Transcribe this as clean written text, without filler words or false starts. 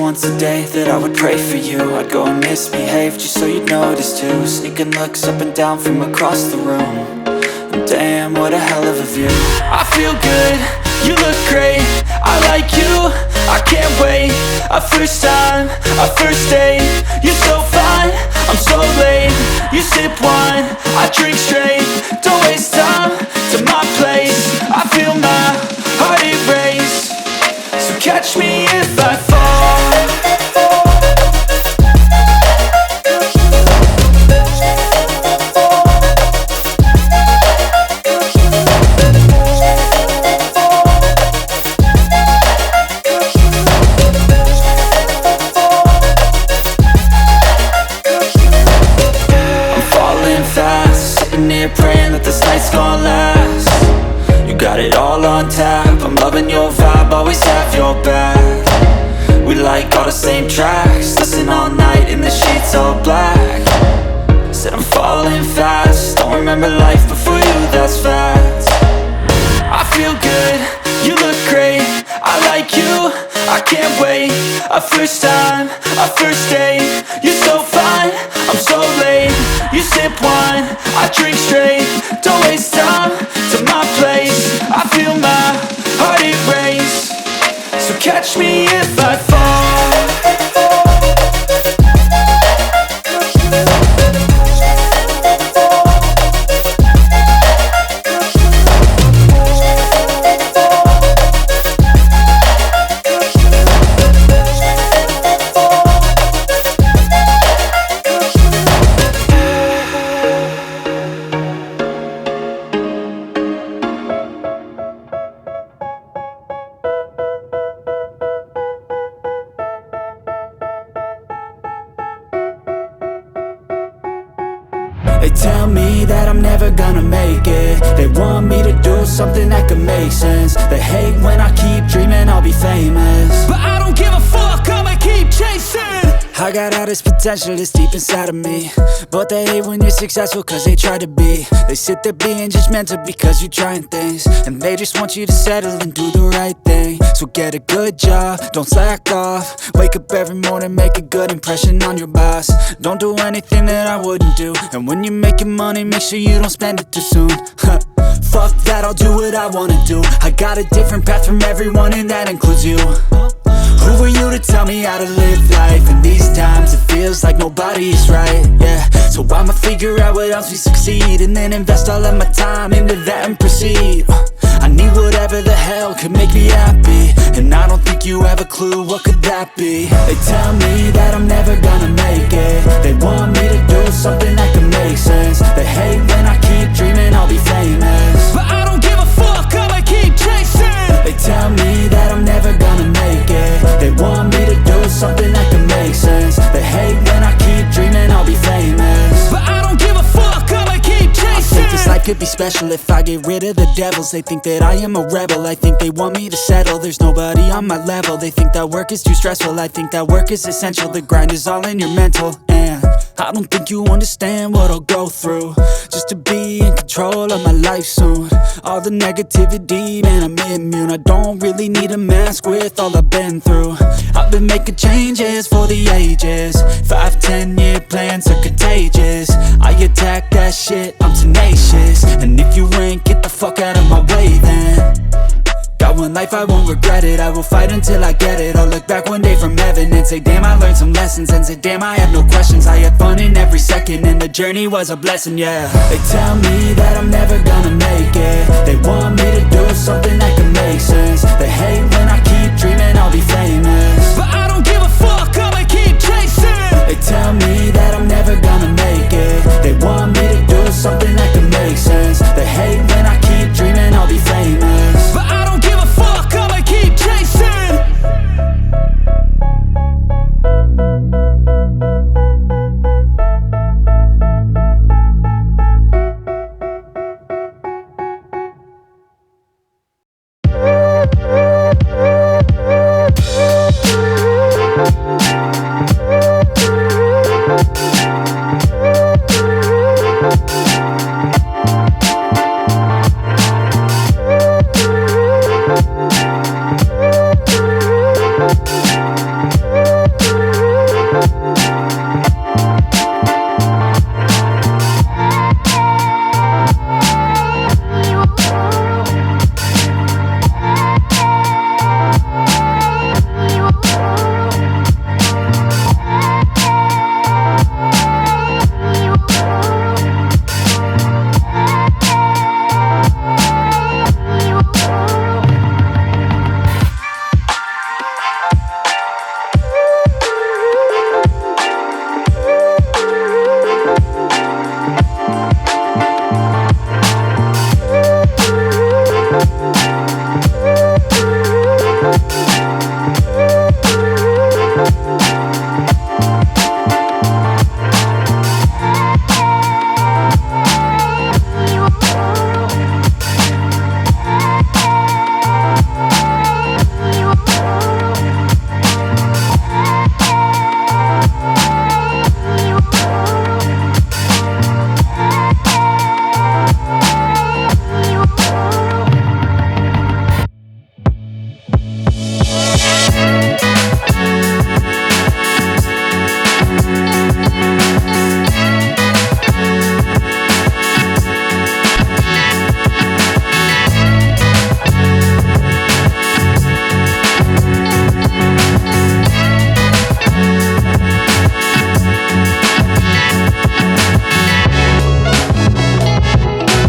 once a day that I would pray for you. I'd go and misbehave just so you'd notice too. Sneaking looks up and down from across the room. And damn, what a hell of a view. I feel good, you look great, I like you, I can't wait. A first time, a first date, you're so fine, I'm so late. You sip wine, I drink straight. Don't waste time to my place. I feel my heart erase. So catch me if I fall. Praying that this night's gonna last. You got it all on tap, I'm loving your vibe, always have your back. We like all the same tracks, listen all night in the sheets all black. Said I'm falling fast, don't remember life before you, that's facts. I feel good, you look great, I like you, I can't wait. A first time, a first date, you're so fine, I'm so late. You sip wine, I drink straight. Don't waste time to my place. I feel my heart erase. So catch me if I fall. They tell me that I'm never gonna make it. They want me to do something that could make sense. They hate when I keep dreaming I'll be famous, but I don't give a fuck, I'ma keep chasing. I got all this potential that's deep inside of me, but they hate when you're successful cause they try to be. They sit there being judgmental because you're trying things, and they just want you to settle and do the right thing. So get a good job, don't slack off. Wake up every morning, make a good impression on your boss. Don't do anything that I wouldn't do, and when you're making money, make sure you don't spend it too soon. Fuck that, I'll do what I wanna do. I got a different path from everyone and that includes you. Who are you to tell me how to live life? In these times it feels like nobody is right, yeah. So I'ma figure out what else we succeed, and then invest all of my time into that and proceed. I need whatever the hell could make me happy, and I don't think you have a clue what could that be. They tell me that I'm never gonna make it. They want me to do something that could make sense. They hate when I keep dreaming I'll be famous, but I don't give a fuck, I'ma keep chasing. They tell me that I'm never gonna make it. They want me to do something that could make sense. They hate when I keep dreaming I'll be famous, but I don't give a fuck, I'ma keep chasing. I think this life could be special if I get rid of the devils. They think that I am a rebel, I think they want me to settle. There's nobody on my level. They think that work is too stressful, I think that work is essential. The grind is all in your mental, and I don't think you understand what I'll go through just to be in control of my life soon. All the negativity, man, I'm immune. I don't really need a mask with all I've been through. I've been making changes for the ages. 5-10 year plans are contagious. I attack that shit, I'm tenacious. And if you ain't, get the fuck out of my way then. Got one life, I won't regret it. I will fight until I get it. I'll look back one day from heaven and say, damn, I learned some lessons. And say, damn, I had no questions. I had fun in every second, and the journey was a blessing, yeah. They tell me that I'm never gonna make it. They want me to do something that can make sense. They hate when I keep dreaming I'll be famous, but I don't give a fuck, I'ma keep chasing. They tell me that I'm never gonna make